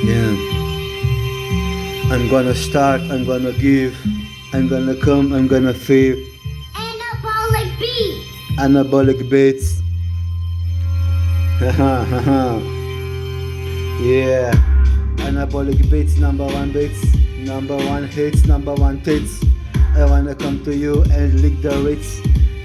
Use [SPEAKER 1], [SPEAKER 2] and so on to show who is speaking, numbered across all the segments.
[SPEAKER 1] Yeah. I'm gonna start, I'm gonna give, I'm gonna come, I'm gonna feel.
[SPEAKER 2] Anabolic beat.
[SPEAKER 1] Anabolic beats. Haha, haha. Yeah. Anabolic beats, number one beats, number one hits, number one tits. I wanna come to you and lick the ritz.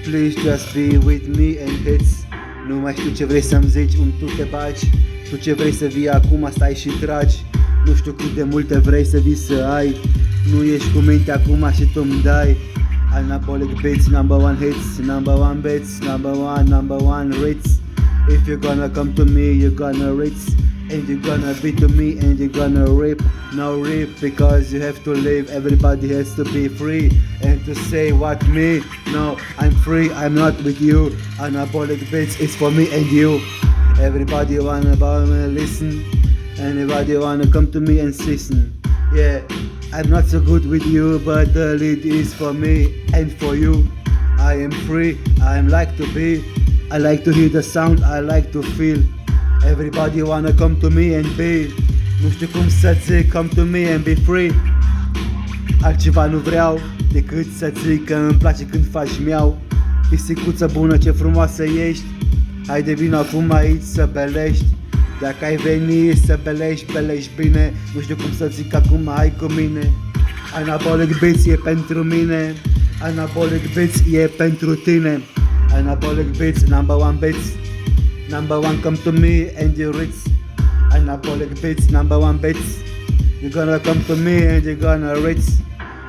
[SPEAKER 1] Please just be with me and hits. Nu mai știu ce vrei să-mi zici, tu te bagi. Tu ce vrei să vii acum, stai și tragi. Nu știu cât de multe vrei să vii să ai. Nu ești cu minte acum și tu-mi dai. Anabolic beats, number one hits, number one beats, number one ritz. If you're gonna come to me, you're gonna ritz. And you're gonna be to me and you're gonna rip. No rip, because you have to live. Everybody has to be free. And to say what me? No, I'm free, I'm not with you. Anabolic beats is for me and you. Everybody wanna listen. Anybody wanna come to me and listen. Yeah, I'm not so good with you, but the lead is for me and for you. I am free, I like to be. I like to hear the sound, I like to feel. Everybody wanna come to me and be. Nu știu cum să zic, come to me and be free. Altceva nu vreau decât să zic că îmi place când faci miau. Pisicuță bună, ce frumoasă ești. Haide vino acum aici să belești. Dacă ai veni să belești, belești bine. Nu știu cum să zic acum, hai cu mine. Anabolic beats e pentru mine. Anabolic beats e pentru tine. Anabolic beats, number one beats. Number one, come to me and you ritz. Anabolic beats, number one beats. You're gonna come to me and you're gonna ritz.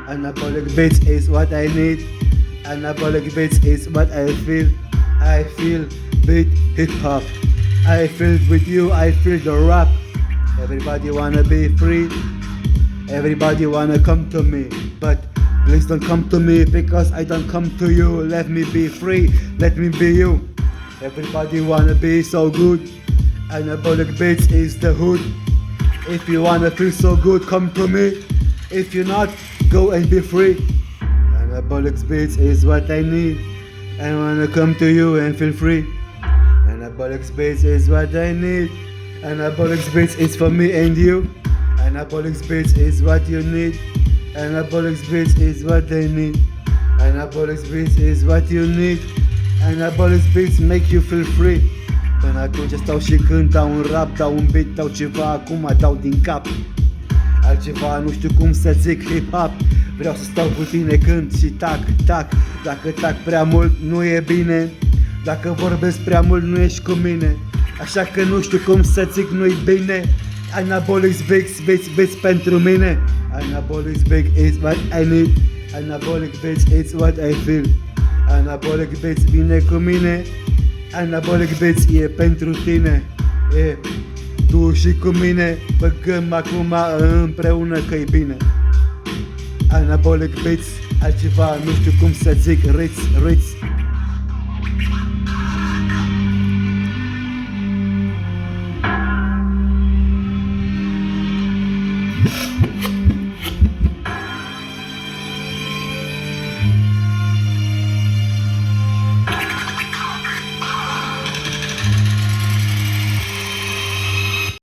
[SPEAKER 1] Anabolic beats is what I need. Anabolic beats is what I feel. I feel beat hip hop. I feel with you, I feel the rap. Everybody wanna be free. Everybody wanna come to me. But please don't come to me because I don't come to you. Let me be free, let me be you. Everybody wanna be so good. Anabolic beats is the hood. If you wanna feel so good, come to me. If you're not, go and be free. Anabolic beats is what I need. I wanna come to you and feel free. Anabolic beats is what I need. Anabolic beats is for me and you. Anabolic beats is what you need. Anabolic beats is what I need. Anabolic beats is what you need. Anabolic beats make you feel free. Până atunci stau și cânt, dau un rap, dau un beat, dau ceva, acum dau din cap. Altceva nu știu cum să zic, hip-hop. Vreau să stau cu tine cânt și tac, tac. Dacă tac prea mult nu e bine. Dacă vorbesc prea mult nu ești cu mine. Așa că nu știu cum să zic, nu-i bine. Anabolic beats pentru mine. Anabolic beats is what I need. Anabolic beats is what I feel. Anabolic beats vine cu mine. Anabolic beats e pentru tine. E tu și cu mine. Băgăm acum împreună că-i bine. Anabolic beats, altceva nu știu cum să zic, ritz, ritz.